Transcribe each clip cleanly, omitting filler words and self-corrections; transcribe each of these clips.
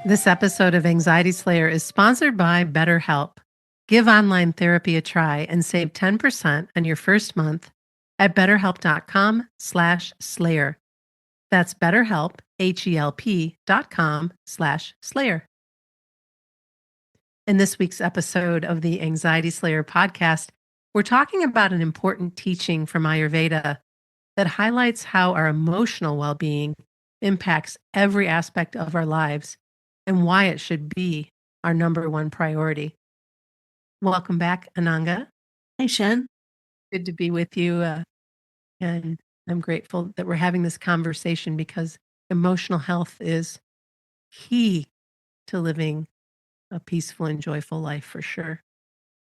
This episode of Anxiety Slayer is sponsored by BetterHelp. Give online therapy a try and save 10% on your first month at betterhelp.com/slayer. That's BetterHelp, HELP.com/slayer. In this week's episode of the Anxiety Slayer podcast, we're talking about an important teaching from Ayurveda that highlights how our emotional well being impacts every aspect of our lives and why it should be our number one priority. Welcome back, Ananga. Hey, Shen. Good to be with you. And I'm grateful that we're having this conversation because emotional health is key to living a peaceful and joyful life for sure.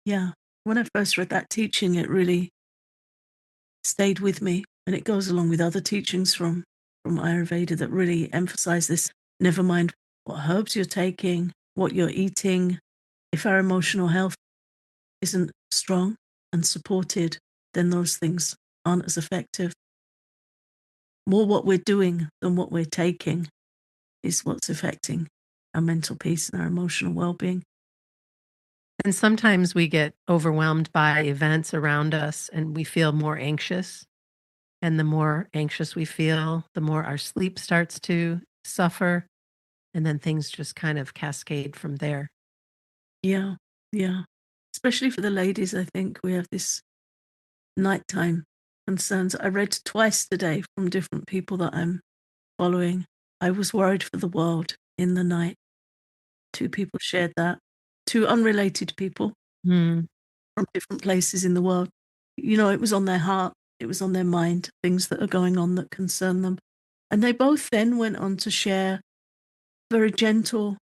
Yeah. When I first read that teaching, it really stayed with me. And it goes along with other teachings from Ayurveda that really emphasize this. Never mind what herbs you're taking, what you're eating. If our emotional health isn't strong and supported, then those things aren't as effective. More what we're doing than what we're taking is what's affecting our mental peace and our emotional well-being. And sometimes we get overwhelmed by events around us and we feel more anxious. And the more anxious we feel, the more our sleep starts to suffer. And then things just kind of cascade from there. Yeah, yeah. Especially for the ladies, I think we have this nighttime concerns. I read twice today from different people that I'm following. I was worried for the world in the night. Two people shared that. Two unrelated people Hmm. from different places in the world. You know, it was on their heart, it was on their mind, things that are going on that concern them. And they both then went on to share a very gentle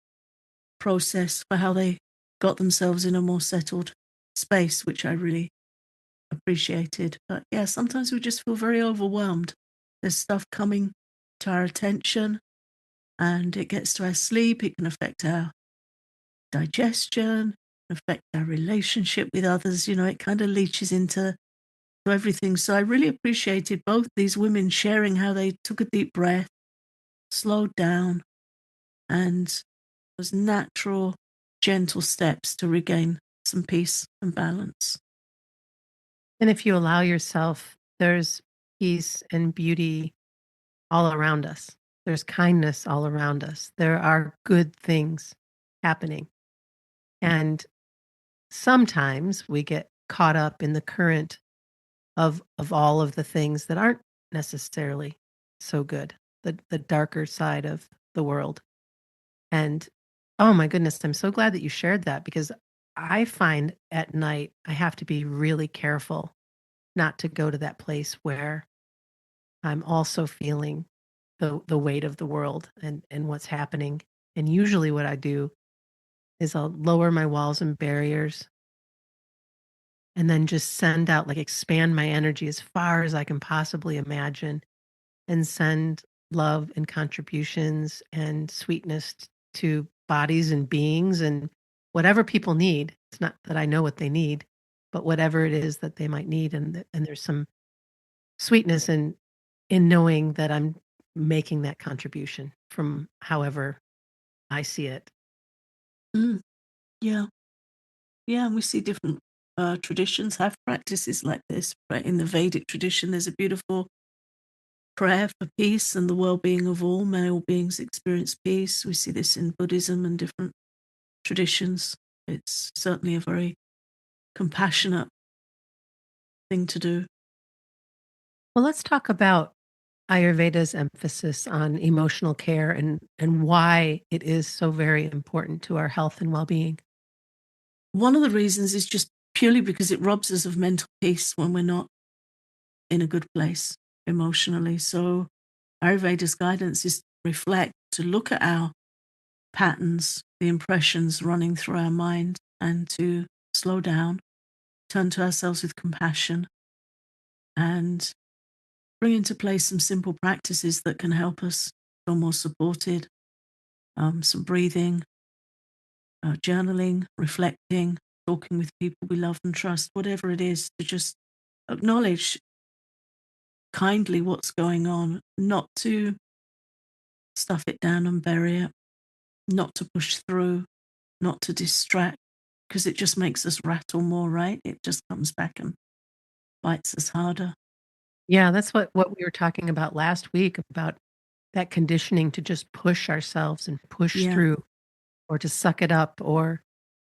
process for how they got themselves in a more settled space, which I really appreciated. But yeah, sometimes we just feel very overwhelmed. There's stuff coming to our attention and it gets to our sleep. It can affect our digestion, affect our relationship with others. You know, it kind of leaches into everything. So I really appreciated both these women sharing how they took a deep breath, slowed down, and those natural, gentle steps to regain some peace and balance. And if you allow yourself, there's peace and beauty all around us. There's kindness all around us. There are good things happening. And sometimes we get caught up in the current of all of the things that aren't necessarily so good, the darker side of the world. And oh my goodness, I'm so glad that you shared that because I find at night I have to be really careful not to go to that place where I'm also feeling the weight of the world and what's happening. And usually what I do is I'll lower my walls and barriers and then just send out, like expand my energy as far as I can possibly imagine and send love and contributions and sweetness to bodies and beings and whatever people need. It's not that I know what they need, but whatever it is that they might need. And there's some sweetness in knowing that I'm making that contribution from however I see it. Mm, yeah. Yeah, and we see different traditions have practices like this. Right? In the Vedic tradition, there's a beautiful prayer for peace and the well-being of all. May all beings experience peace. We see this in Buddhism and different traditions. It's certainly a very compassionate thing to do. Well, let's talk about Ayurveda's emphasis on emotional care and why it is so very important to our health and well-being. One of the reasons is just purely because it robs us of mental peace when we're not in a good place emotionally. So Ayurveda's guidance is to reflect, to look at our patterns, the impressions running through our mind, and to slow down, turn to ourselves with compassion, and bring into place some simple practices that can help us feel more supported. Some breathing, journaling, reflecting, talking with people we love and trust, whatever it is, to just acknowledge kindly what's going on, not to stuff it down and bury it. not to push through, not to distract, because it just makes us rattle more, right? It just comes back and bites us harder. Yeah, that's what we were talking about last week about that conditioning to just push ourselves and push Yeah, through or to suck it up or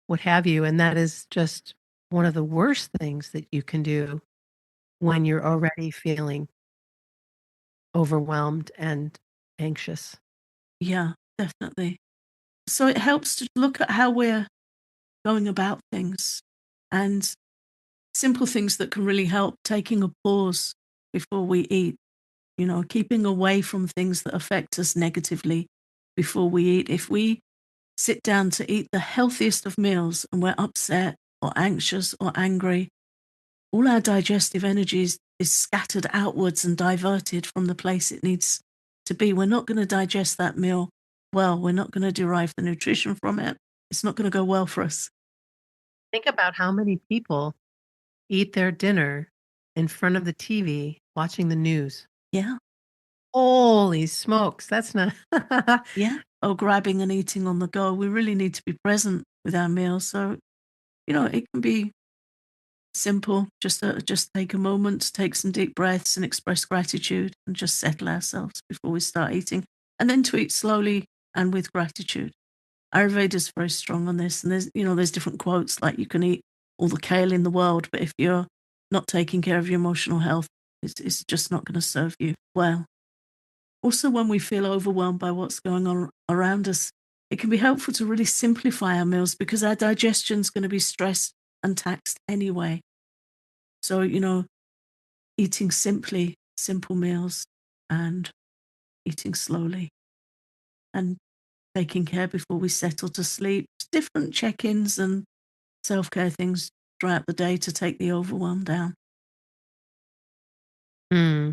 what have you, and that is just one of the worst things that you can do when you're already feeling overwhelmed and anxious. yeah, definitely. So it helps to look at how we're going about things and simple things that can really help, taking a pause before we eat, keeping away from things that affect us negatively before we eat. If we sit down to eat the healthiest of meals and we're upset or anxious or angry, all our digestive energy is scattered outwards and diverted from the place it needs to be. We're not going to digest that meal well. We're not going to derive the nutrition from it. It's not going to go well for us. Think about how many people eat their dinner in front of the TV watching the news. Yeah. Holy smokes, that's not Yeah. Or grabbing and eating on the go. We really need to be present with our meals. So, it can be simple. Just take a moment, take some deep breaths and express gratitude and just settle ourselves before we start eating. And then to eat slowly and with gratitude. Ayurveda is very strong on this. And there's different quotes like you can eat all the kale in the world, but if you're not taking care of your emotional health, it's just not going to serve you well. Also, when we feel overwhelmed by what's going on around us, it can be helpful to really simplify our meals because our digestion's going to be stressed and taxed anyway. So, eating simply, simple meals and eating slowly and taking care before we settle to sleep, different check ins and self care things throughout the day to take the overwhelm down. Hmm.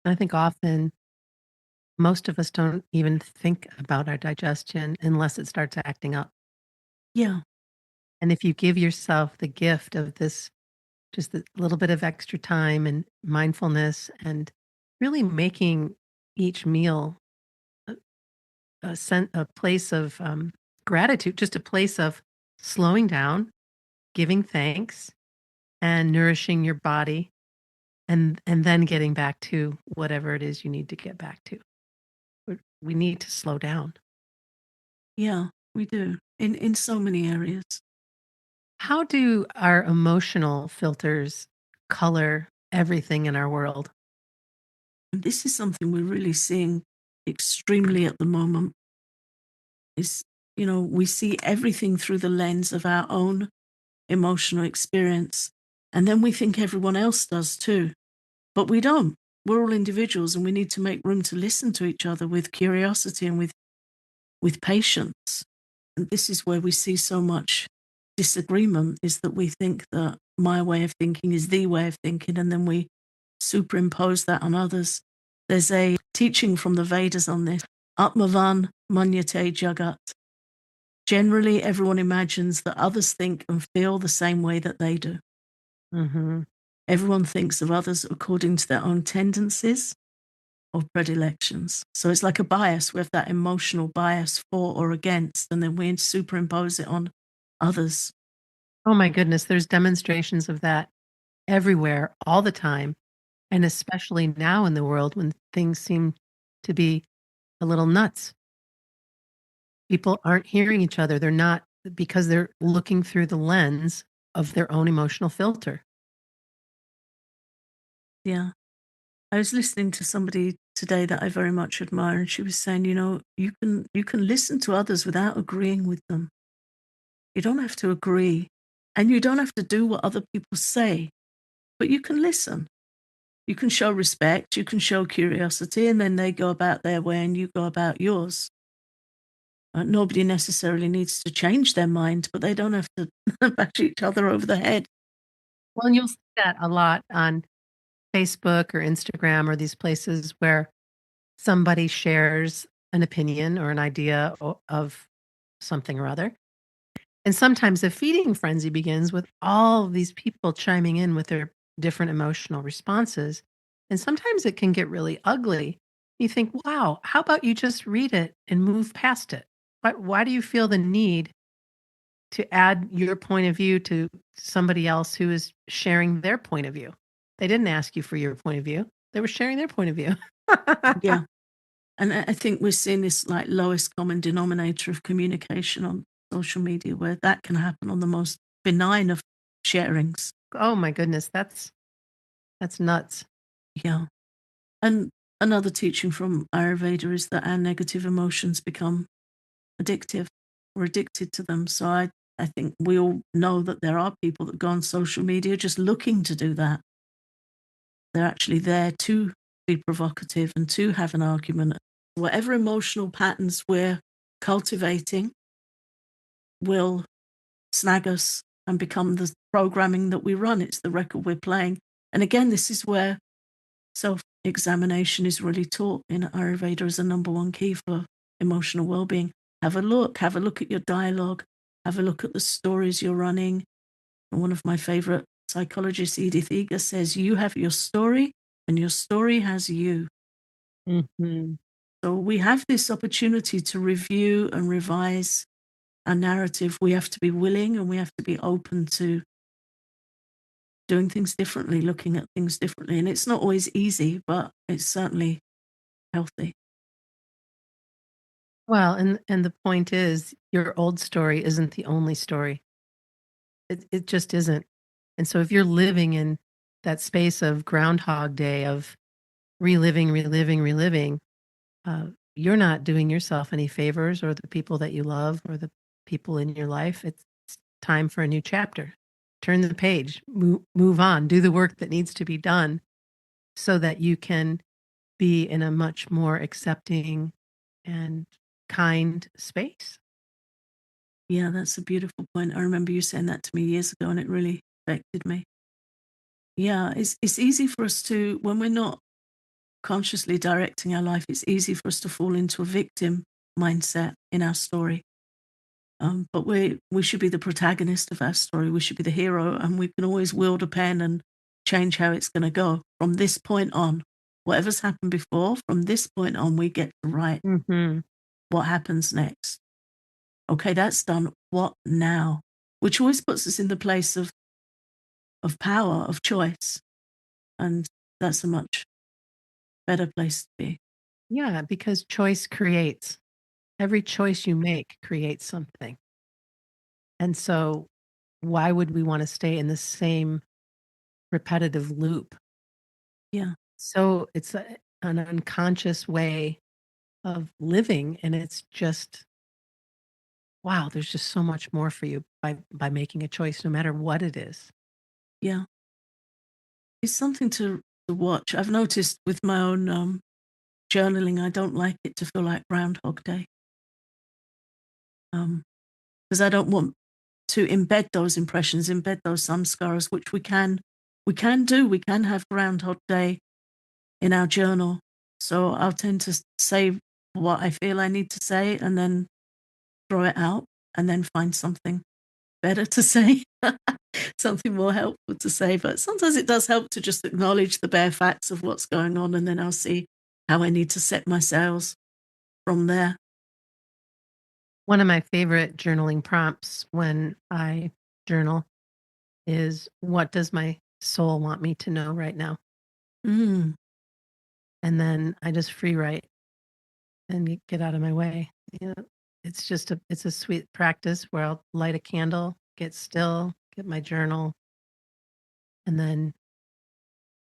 I think often most of us don't even think about our digestion unless it starts acting up. Yeah, And if you give yourself the gift of this, just a little bit of extra time and mindfulness and really making each meal a, a place of gratitude, just a place of slowing down, giving thanks, and nourishing your body, and then getting back to whatever it is you need to get back to. We need to slow down. yeah, we do in so many areas. How do our emotional filters color everything in our world? And this is something we're really seeing extremely at the moment is, we see everything through the lens of our own emotional experience. And then we think everyone else does too. But we don't. We're all individuals and we need to make room to listen to each other with curiosity and with patience. And this is where we see so much disagreement is that we think that my way of thinking is the way of thinking, and then we superimpose that on others. There's a teaching from the Vedas on this. Atmavan manyate jagat. Generally, everyone imagines that others think and feel the same way that they do. Mhm. Everyone thinks of others according to their own tendencies or predilections. So it's like a bias. We have that emotional bias for or against, and then we superimpose it on others. Oh my goodness, there's demonstrations of that everywhere all the time, and especially now in the world when things seem to be a little nuts. People aren't hearing each other. They're not because they're looking through the lens of their own emotional filter. Yeah. I was listening to somebody today that I very much admire, and she was saying, you can listen to others without agreeing with them. You don't have to agree, and you don't have to do what other people say, but you can listen. You can show respect, you can show curiosity, and then they go about their way and you go about yours. Nobody necessarily needs to change their mind, but they don't have to bash each other over the head. Well, and you'll see that a lot on Facebook or Instagram or these places where somebody shares an opinion or an idea of something or other. And sometimes a feeding frenzy begins with all of these people chiming in with their different emotional responses. And sometimes it can get really ugly. You think, wow, how about you just read it and move past it? Why do you feel the need to add your point of view to somebody else who is sharing their point of view? They didn't ask you for your point of view. They were sharing their point of view. Yeah. And I think we're seeing this like lowest common denominator of communication on social media, where that can happen on the most benign of sharings. Oh my goodness, that's nuts. Yeah. And another teaching from Ayurveda is that our negative emotions become addictive. We're addicted to them. So I think we all know that there are people that go on social media just looking to do that. They're actually there to be provocative and to have an argument. Whatever emotional patterns we're cultivating will snag us and become the programming that we run. It's the record we're playing. And again, this is where self-examination is really taught in Ayurveda as a number one key for emotional well-being. Have a look at your dialogue, have a look at the stories you're running. And one of my favorite psychologists, Edith Eger, says, you have your story and your story has you. Mhm. So we have this opportunity to review and revise our narrative. We have to be willing and we have to be open to doing things differently, looking at things differently. And it's not always easy, but it's certainly healthy. Well, and the point is your old story isn't the only story. It just isn't. And so if you're living in that space of Groundhog Day of reliving, reliving, reliving, uh, you're not doing yourself any favors or the people that you love or the people in your life. It's time for a new chapter. Turn the page, move on, do the work that needs to be done so that you can be in a much more accepting and kind space. Yeah, that's a beautiful point. I remember you saying that to me years ago and it really affected me. Yeah, it's easy for us to, when we're not consciously directing our life, it's easy for us to fall into a victim mindset in our story. But we should be the protagonist of our story. We should be the hero, and we can always wield a pen and change how it's going to go from this point on. Whatever's happened before, from this point on, we get to write Mhm. what happens next. Okay, that's done. What now? Which always puts us in the place of power, of choice, and that's a much better place to be. Yeah, because choice creates. Every choice you make creates something. And so why would we want to stay in the same repetitive loop? Yeah, So it's an unconscious way of living and it's just wow, there's just so much more for you by making a choice no matter what it is. yeah. It's something to watch. I've noticed with my own journaling, I don't like it to feel like Groundhog Day. Because I don't want to embed those impressions, embed those samskaras, which we can do. We can have Groundhog Day in our journal. So I'll tend to say what I feel I need to say and then throw it out and then find something better to say, something more helpful to say. But sometimes it does help to just acknowledge the bare facts of what's going on and then I'll see how I need to set my sails from there. One of my favorite journaling prompts when I journal is what does my soul want me to know right now? Mm, And then I just free write and get out of my way. You know, it's a sweet practice where I'll light a candle, get still, get my journal, and then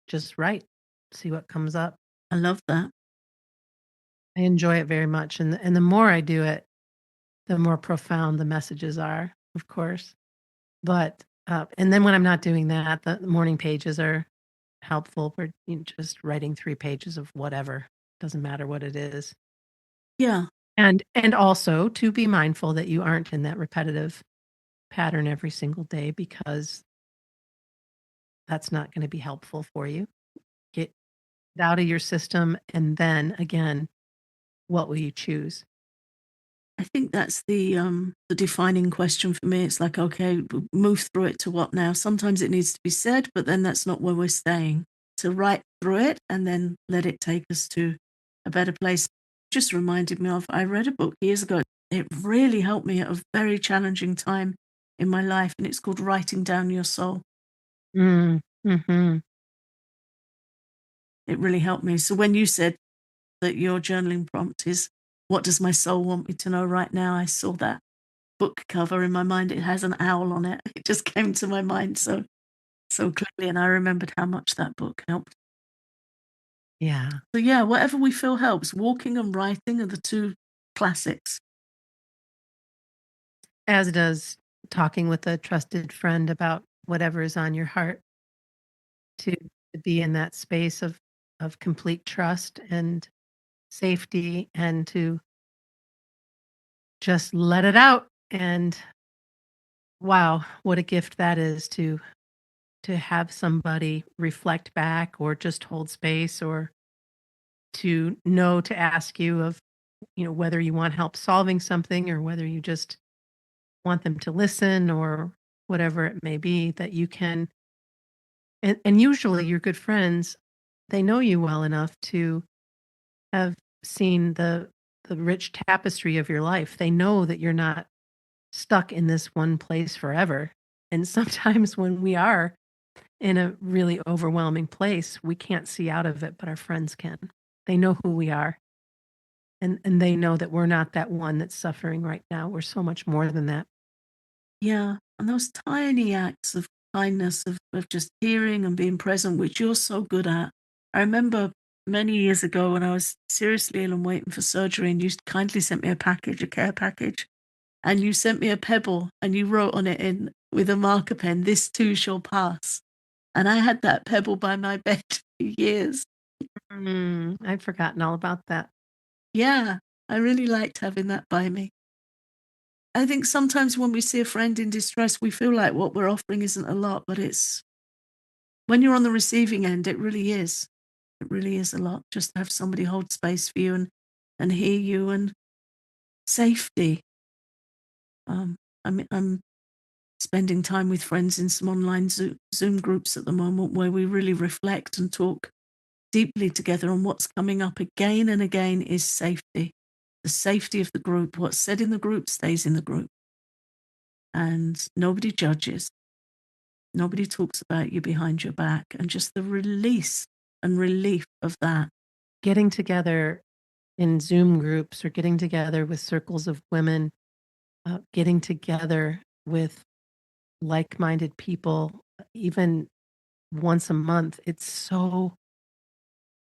just write, see what comes up. I love that. I enjoy it very much, and the more I do it, the more profound the messages are, of course. But and then when I'm not doing that, the morning pages are helpful for just writing 3 pages of whatever. Doesn't matter what it is. Yeah, And also to be mindful that you aren't in that repetitive pattern every single day because that's not going to be helpful for you. Get it out of your system and then again, what will you choose? I think that's the defining question for me. It's like, okay, move through it to what now? Sometimes it needs to be said, but then that's not where we're staying. To write through it and then let it take us to a better place. Just reminded me of, I read a book years ago. It really helped me at a very challenging time in my life, and it's called Writing Down Your Soul. Mm, mhm. It really helped me. So when you said that your journaling prompt is, "What does my soul want me to know right now?" I saw that book cover in my mind. It has an owl on it. It just came to my mind so clearly, and I remembered how much that book helped. Yeah. So yeah, whatever we feel helps. Walking and writing are the two classics. As does talking with a trusted friend about whatever is on your heart, to be in that space of complete trust and safety, and to just let it out. And wow, what a gift that is, to have somebody reflect back or just hold space, or to know to ask you of, whether you want help solving something or whether you just want them to listen, or whatever it may be, that you can. And usually your good friends, they know you well enough to have seen the rich tapestry of your life. They know that you're not stuck in this one place forever. And sometimes when we are in a really overwhelming place, we can't see out of it, but our friends can. They know who we are, and they know that we're not that one that's suffering right now. We're so much more than that. Yeah, and those tiny acts of kindness, of just hearing and being present, which you're so good at. I remember many years ago when I was seriously ill and waiting for surgery, and you kindly sent me a package, a care package, and you sent me a pebble and you wrote on it in with a marker pen, "This too shall pass." And I had that pebble by my bed for years. I'd forgotten all about that. Yeah, I really liked having that by me. I think sometimes when we see a friend in distress, we feel like what we're offering isn't a lot, but it's when you're on the receiving end, it really is. It really is a lot just to have somebody hold space for you and hear you, and safety. I'm spending time with friends in some online Zoom groups at the moment where we really reflect and talk deeply together. And what's coming up again and again is safety. The safety of the group. What's said in the group stays in the group. And nobody judges. Nobody talks about you behind your back. And just the release and relief of that. Getting together in Zoom groups, or getting together with circles of women, getting together with like-minded people, even once a month, it's so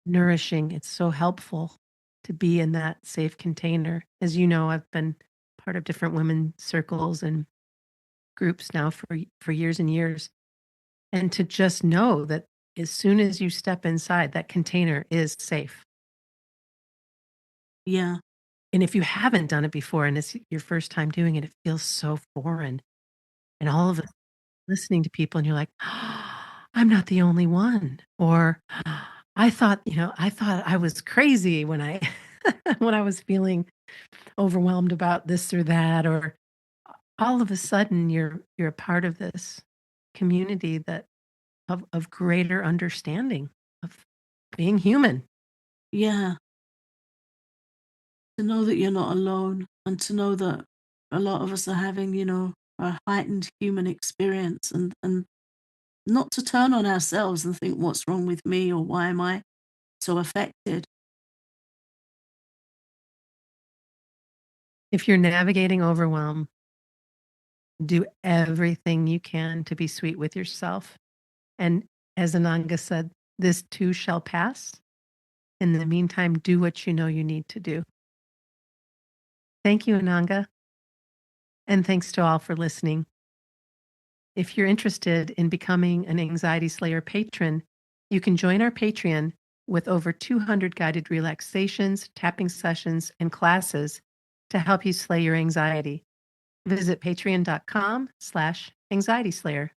nourishing. It's so helpful to be in that safe container. As you know, I've been part of different women circles and groups now for years and years. And to just know that as soon as you step inside, that container is safe. Yeah. And if you haven't done it before and it's your first time doing it, it feels so foreign. And all of us listening to people, and you're like, I'm not the only one. Or I thought I was crazy when I when I was feeling overwhelmed about this or that. Or all of a sudden you're a part of this community that of greater understanding of being human. Yeah. To know that you're not alone, and to know that a lot of us are having, a heightened human experience, and not to turn on ourselves and think, what's wrong with me, or why am I so affected? If you're navigating overwhelm, do everything you can to be sweet with yourself. And as Ananga said, this too shall pass. In the meantime, do what you know you need to do. Thank you, Ananga. And thanks to all for listening. If you're interested in becoming an Anxiety Slayer patron, you can join our Patreon with over 200 guided relaxations, tapping sessions, and classes to help you slay your anxiety. Visit patreon.com/anxietyslayer.